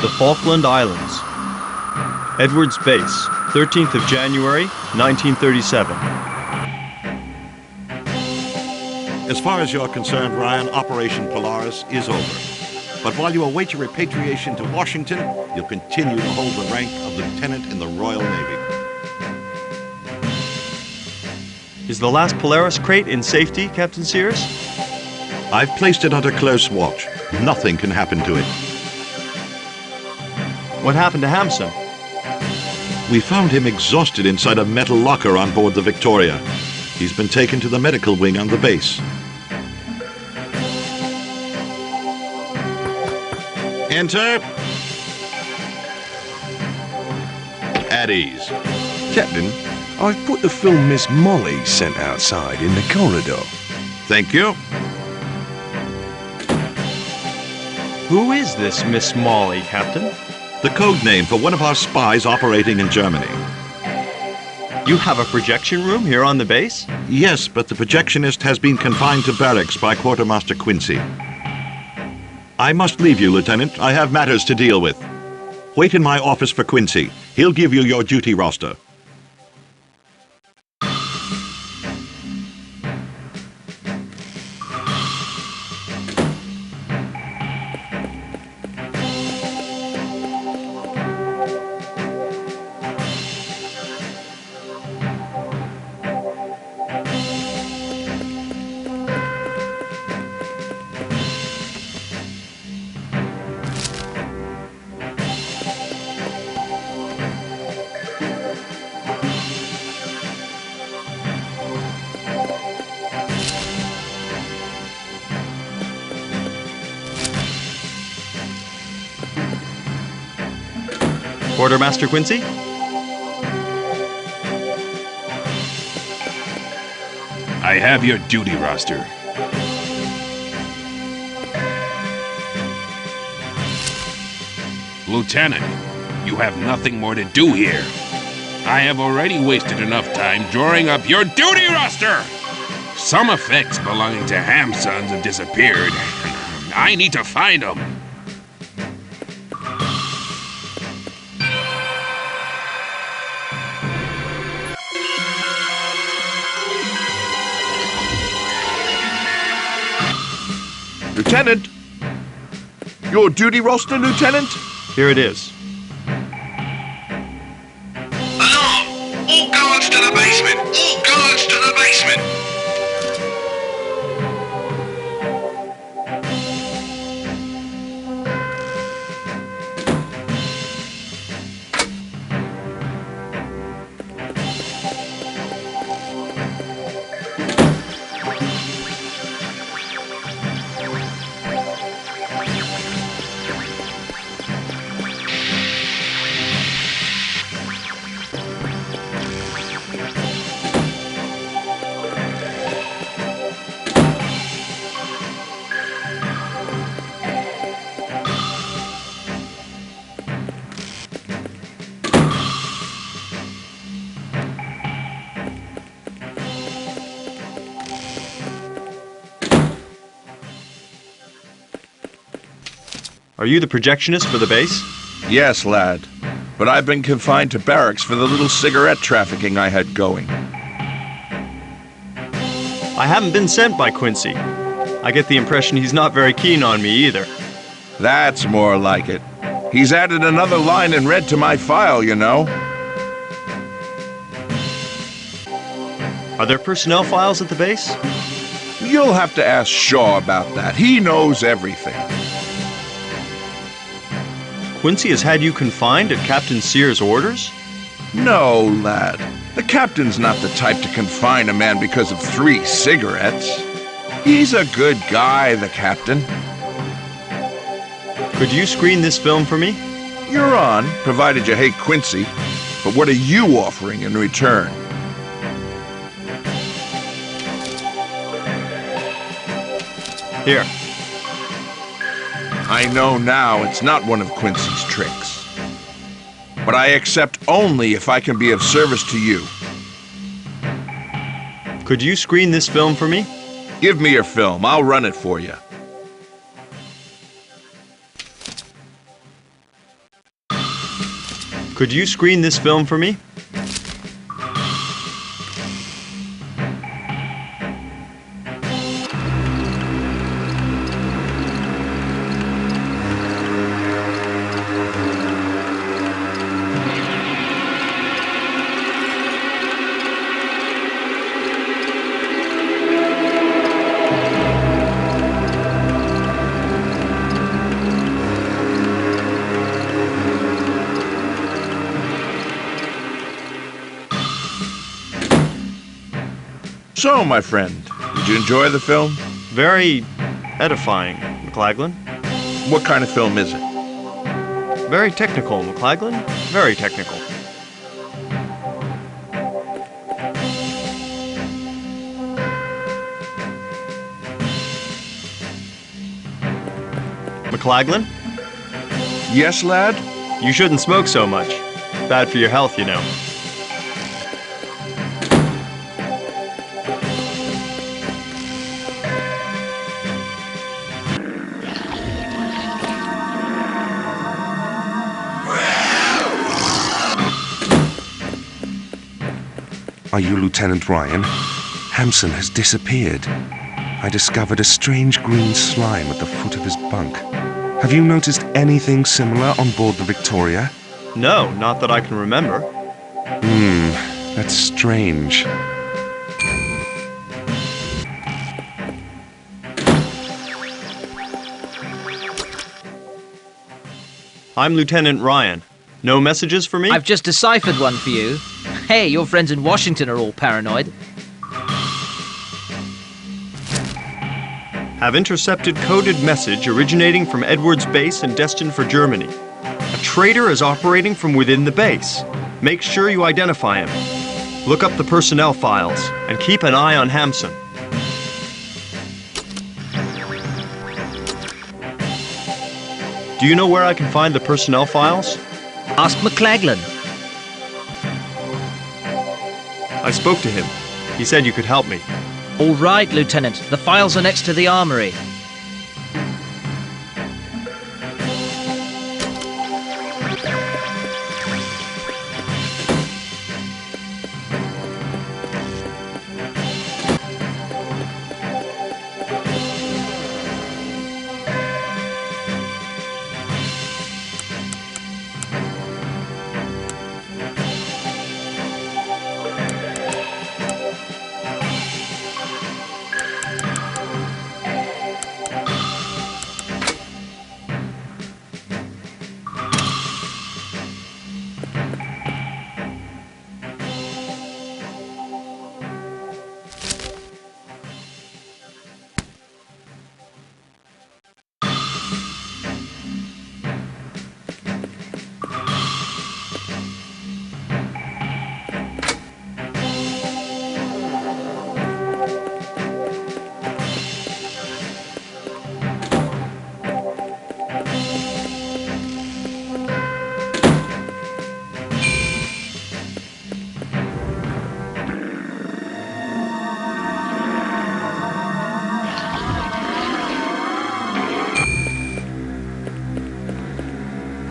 The Falkland Islands. Edwards Base, 13th of January, 1937. As far as you're concerned, Ryan, Operation Polaris is over. But while you await your repatriation to Washington, you'll continue to hold the rank of lieutenant in the Royal Navy. Is the last Polaris crate in safety, Captain Sears? I've placed it under close watch. Nothing can happen to it. What happened to Hampson? We found him exhausted inside a metal locker on board the Victoria. He's been taken to the medical wing on the base. Enter. At ease. Captain, I've put the film Miss Molly sent outside in the corridor. Thank you. Who is this Miss Molly, Captain? The code name for one of our spies operating in Germany. You have a projection room here on the base? Yes, but the projectionist has been confined to barracks by Quartermaster Quincy. I must leave you, Lieutenant. I have matters to deal with. Wait in my office for Quincy. He'll give you your duty roster. Quartermaster Quincy? I have your duty roster. Lieutenant, you have nothing more to do here. I have already wasted enough time drawing up your duty roster. Some effects belonging to Hampsons have disappeared. I need to find them. Lieutenant! Your duty roster, Lieutenant? Here it is. Alarm! All guards to the basement! All guards to the basement! Are you the projectionist for the base? Yes, lad. But I've been confined to barracks for the little cigarette trafficking I had going. I haven't been sent by Quincy. I get the impression he's not very keen on me either. That's more like it. He's added another line in red to my file, you know. Are there personnel files at the base? You'll have to ask Shaw about that. He knows everything. Quincy has had you confined at Captain Sears' orders? No, lad. The captain's not the type to confine a man because of 3 cigarettes. He's a good guy, the captain. Could you screen this film for me? You're on, provided you hate Quincy. But what are you offering in return? Here. I know now it's not one of Quincy's tricks. But I accept only if I can be of service to you. Could you screen this film for me? Give me your film. I'll run it for you. Could you screen this film for me? So, my friend, did you enjoy the film? Very edifying, McLaglen. What kind of film is it? Very technical, McLaglen. Very technical. McLaglen, Yes, lad? you shouldn't smoke so much. Bad for your health, you know. Are you Lieutenant Ryan? Hampson has disappeared. I discovered a strange green slime at the foot of his bunk. Have you noticed anything similar on board the Victoria? No, not that I can remember. That's strange. I'm Lieutenant Ryan. No messages for me? I've just deciphered one for you. Hey, your friends in Washington are all paranoid. Have intercepted coded message originating from Edwards Base and destined for Germany. A traitor is operating from within the base. Make sure you identify him. Look up the personnel files and keep an eye on Hampson. Do you know where I can find the personnel files? Ask McLaglen. I spoke to him. He said you could help me. All right, Lieutenant. The files are next to the armory.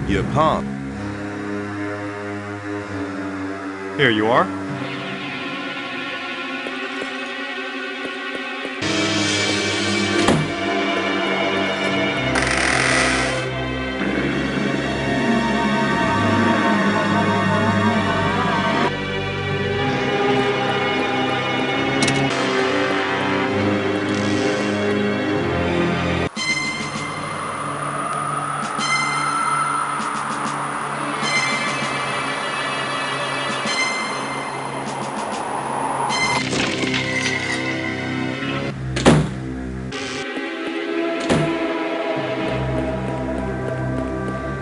Your part. Here you are.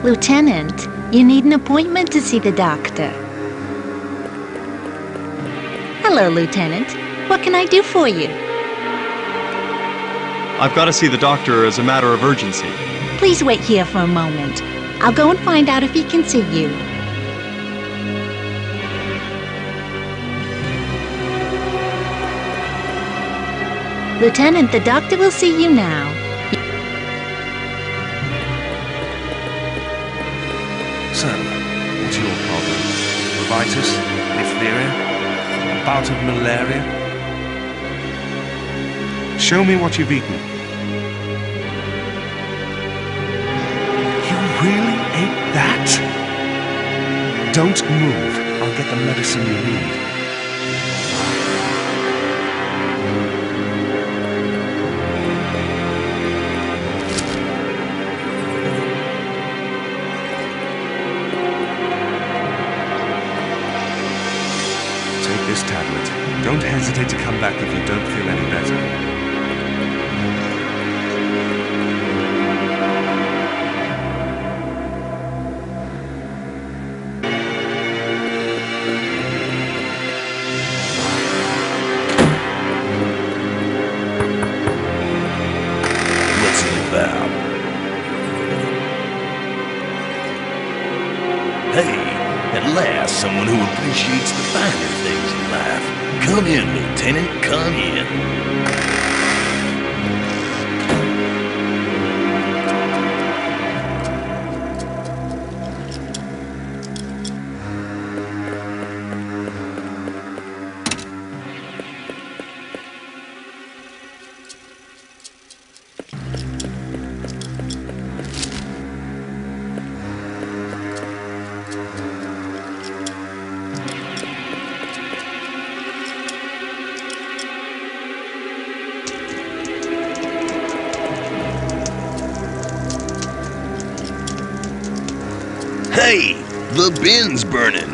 Lieutenant, you need an appointment to see the doctor. Hello, Lieutenant. What can I do for you? I've got to see the doctor as a matter of urgency. Please wait here for a moment. I'll go and find out if he can see you. Lieutenant, the doctor will see you now. So, What's your problem? Bronchitis? Diphtheria? A bout of malaria? Show me what you've eaten. You really ate that? Don't move. I'll get the medicine you need. Take this tablet. Don't hesitate to come back if you don't feel any better. Hey, at last, someone who appreciates the finer things in life. Come in, Lieutenant, come in. Hey, the bin's burning.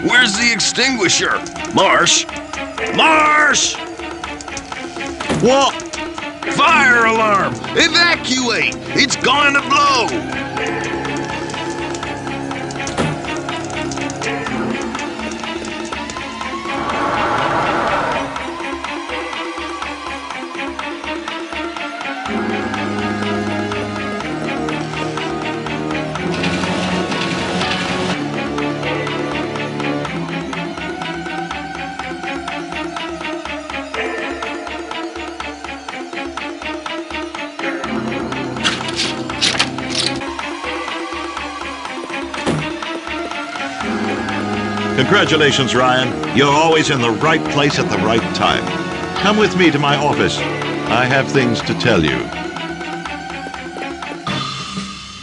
Where's the extinguisher? Marsh? Marsh! What? Fire alarm! Evacuate! It's going to blow! Congratulations, Ryan. You're always in the right place at the right time. Come with me to my office. I have things to tell you.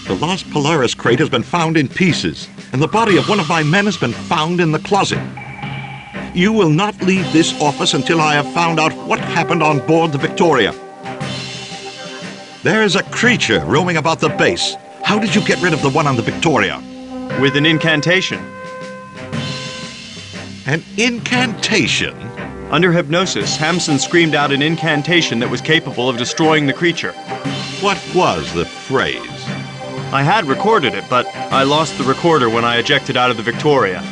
The lost Polaris crate has been found in pieces, and the body of one of my men has been found in the closet. You will not leave this office until I have found out what happened on board the Victoria. There is a creature roaming about the base. How did you get rid of the one on the Victoria? With an incantation. An incantation? Under hypnosis, Hampson screamed out an incantation that was capable of destroying the creature. What was the phrase? I had recorded it, but I lost the recorder when I ejected out of the Victoria.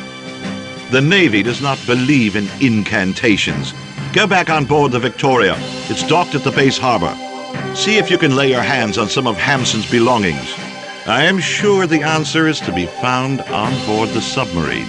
The Navy does not believe in incantations. Go back on board the Victoria. It's docked at the base harbor. See if you can lay your hands on some of Hampson's belongings. I am sure the answer is to be found on board the submarine.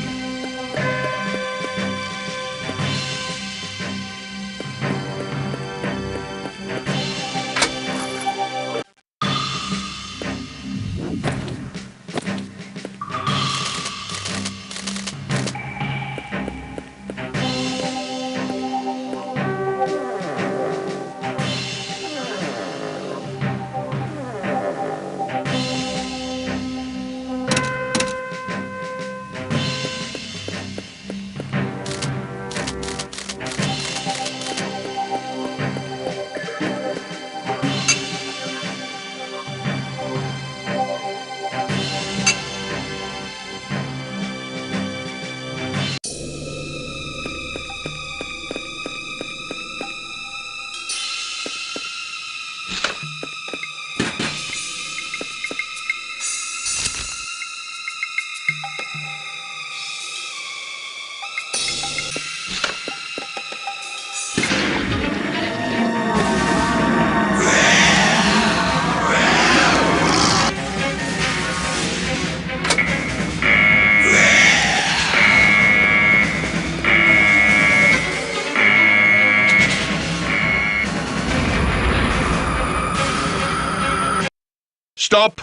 Stop!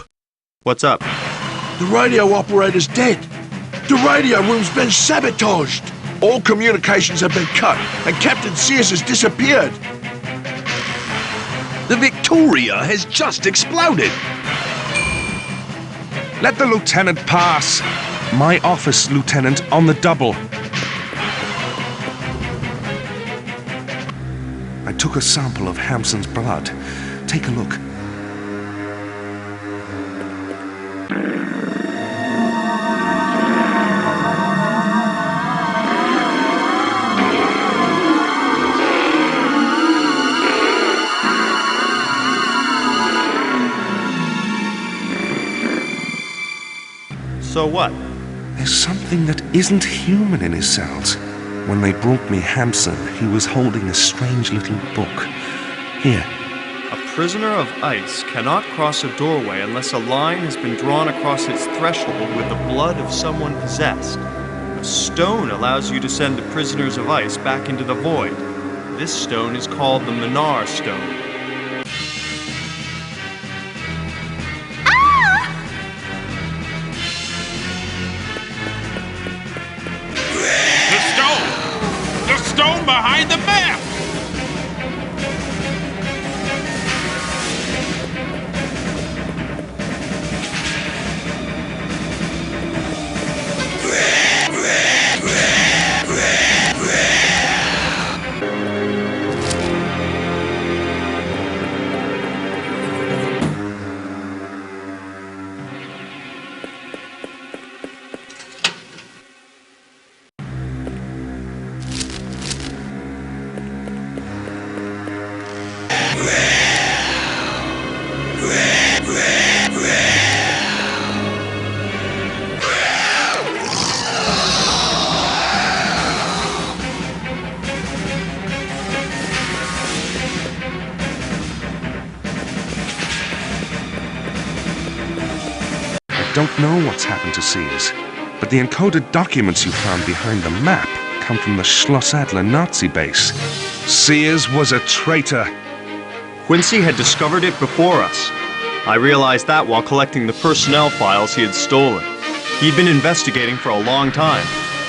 What's up? The radio operator's dead. The radio room's been sabotaged. All communications have been cut, and Captain Sears has disappeared. The Victoria has just exploded. Let the lieutenant pass. My office, Lieutenant, on the double. I took a sample of Hampson's blood. Take a look. So what? There's something that isn't human in his cells. When they brought me Hampson, he was holding a strange little book. Here. A prisoner of ice cannot cross a doorway unless a line has been drawn across its threshold with the blood of someone possessed. A stone allows you to send the prisoners of ice back into the void. This stone is called the Minar Stone. The stone behind the map! I don't know what's happened to Sears, but the encoded documents you found behind the map come from the Schloss Adler Nazi base. Sears was a traitor. Quincy had discovered it before us. I realized that while collecting the personnel files he had stolen. He'd been investigating for a long time.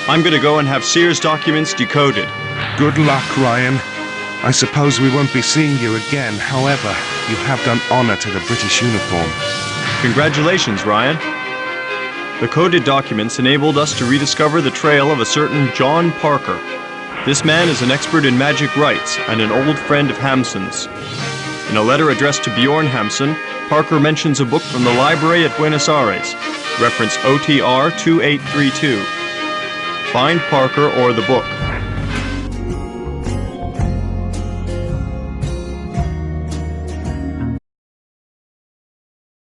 I'm gonna go and have Sears' documents decoded. Good luck, Ryan. I suppose we won't be seeing you again. However, you have done honor to the British uniform. Congratulations, Ryan. The coded documents enabled us to rediscover the trail of a certain John Parker. This man is an expert in magic rites and an old friend of Hampson's. In a letter addressed to Bjorn Hampson, Parker mentions a book from the library at Buenos Aires, reference OTR 2832. Find Parker or the book.